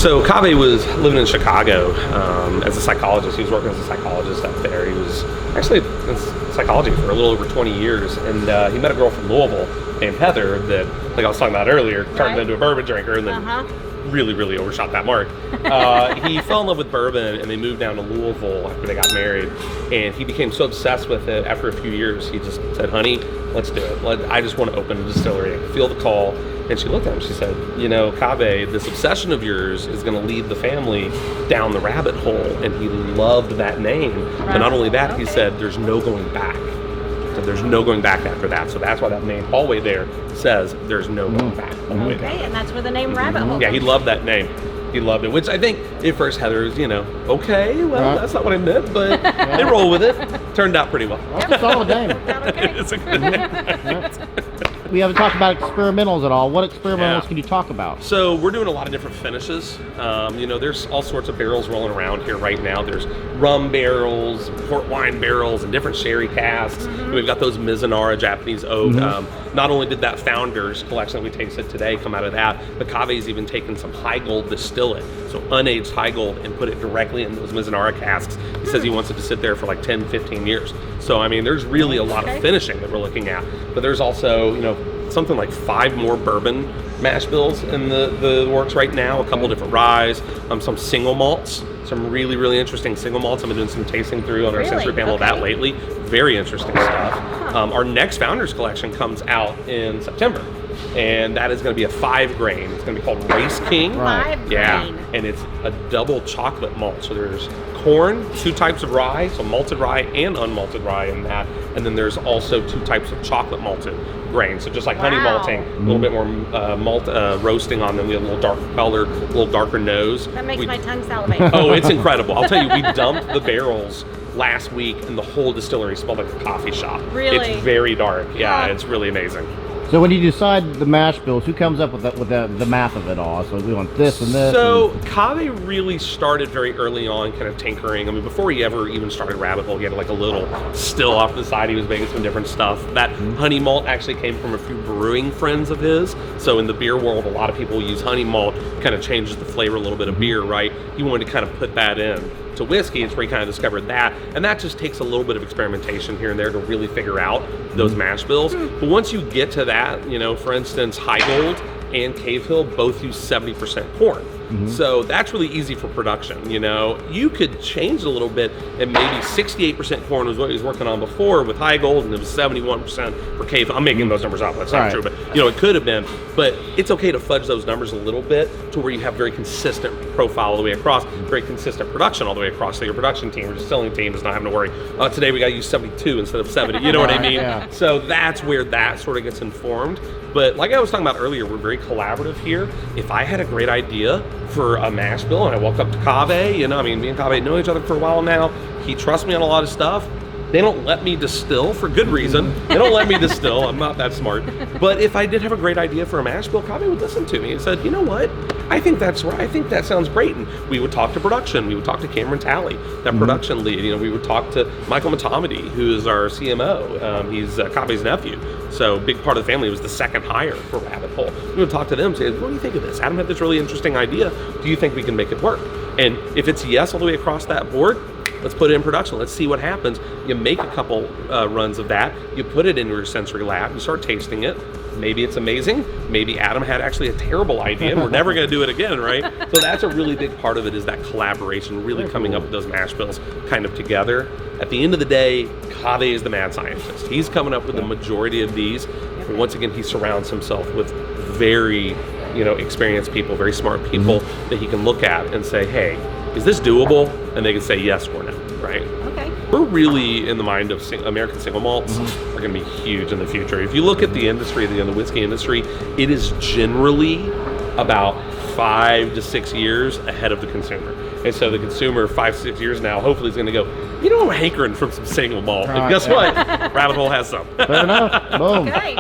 So Kaveh was living in Chicago as a psychologist. He was working as a psychologist up there. He was actually in psychology for a little over 20 years, and he met a girl from Louisville named Heather that, like I was talking about earlier, turned into a bourbon drinker, and then really overshot that mark. He fell in love with bourbon, and they moved down to Louisville after they got married, and he became so obsessed with it. After a few years, he just said, honey, let's do it. I just want to open a distillery. I can feel the call. And she looked at him, she said, you know, Kaveh, this obsession of yours is going to lead the family down the rabbit hole. And he loved that name. But not only that, he said, there's no going back. So there's no going back after that. So that's why that main hallway there says there's no going back. Okay, and that's where the name Rabbit Hole. Yeah, he loved that name. He loved it, which I think at first Heather was, you know, okay, well, that's not what I meant, but they roll with it. Turned out pretty well. That's a solid name. It's a good name. We haven't talked about experimentals at all. What experimentals can you talk about? So we're doing a lot of different finishes. You know, there's all sorts of barrels rolling around here right now. There's rum barrels, port wine barrels, and different sherry casks. We've got those Mizunara Japanese oak. Not only did that Founders collection that we tasted today come out of that, but Kaveh's even taken some high gold distillate, so unaged high gold, and put it directly in those Mizunara casks. He says he wants it to sit there for like 10, 15 years. So, I mean, there's really a lot of finishing that we're looking at. But there's also, you know, something like 5 more bourbon mash bills in the works right now, a couple different ryes, some single malts, some really interesting single malts. I've been doing some tasting through on our sensory panel of that lately. Very interesting stuff. Our next Founders collection comes out in September, and that is going to be a 5 grain. It's going to be called Race King. 5 grain. Yeah, and it's a double chocolate malt. So there's corn, 2 types of rye, so malted rye and unmalted rye in that, and then there's also 2 types of chocolate malted grain. So just like honey malting, a little bit more malt roasting on them. We have a little darker color, a little darker nose. That makes my tongue salivate. Oh, it's incredible. I'll tell you, we dumped the barrels last week, and the whole distillery smelled like a coffee shop. Really? It's very dark. Yeah, it's really amazing. So when you decide the mash bills, who comes up with the math of it all? So we want this and this. So Kaveh really started very early on, kind of tinkering. I mean, before he ever even started Rabbit Hole, he had like a little still off to the side. He was making some different stuff. That honey malt actually came from a few brewing friends of his. So in the beer world, a lot of people use honey malt, kind of changes the flavor a little bit of beer, right? He wanted to kind of put that in to whiskey. It's where he kind of discovered that, and that just takes a little bit of experimentation here and there to really figure out those mash bills. But once you get to that, you know, for instance, High Gold and Cave Hill both use 70% corn. So that's really easy for production. You know, you could change it a little bit, and maybe 68% corn was what he was working on before with High Gold, and it was 71% for Cave Hill. I'm making those numbers up, that's not true, but you know, it could have been. But it's okay to fudge those numbers a little bit to where you have very consistent profile all the way across, very consistent production all the way across. So your production team or distilling team is not having to worry, today we got to use 72 instead of 70. You know what I mean? So that's where that sort of gets informed. But like I was talking about earlier, we're very collaborative here. If I had a great idea for a mash bill and I walk up to Kaveh, you know, I mean, me and Kaveh know each other for a while now. He trusts me on a lot of stuff. They don't let me distill for good reason. They don't let me distill. I'm not that smart. But if I did have a great idea for a mash bill, Kaveh would listen to me and said, you know what? I think that's right. I think that sounds great. And we would talk to production. We would talk to Cameron Talley, that production lead. You know, we would talk to Michael Matamedy, who is our CMO. He's Kaveh's nephew. So big part of the family. Was the second hire for Rabbit Hole. We would talk to them and say, what do you think of this? Adam had this really interesting idea. Do you think we can make it work? And if it's yes all the way across that board, let's put it in production. Let's see what happens. You make a couple runs of that. You put it into your sensory lab. You start tasting it. Maybe it's amazing. Maybe Adam had actually a terrible idea and we're never going to do it again, right? So that's a really big part of it, is that collaboration, really coming up with those mash bills kind of together. At the end of the day, Kaveh is the mad scientist. He's coming up with the majority of these. And once again, he surrounds himself with very, you know, experienced people, very smart people that he can look at and say, hey, is this doable? And they can say yes or no, right? Okay. We're really in the mind of American single malts are going to be huge in the future. If you look at the industry, the whiskey industry, it is generally about 5 to 6 years ahead of the consumer. And so the consumer 5 to 6 years now, hopefully is going to go, you know, I'm hankering from some single malt. And guess what? Rabbit Hole has some. Fair enough. Boom. Okay.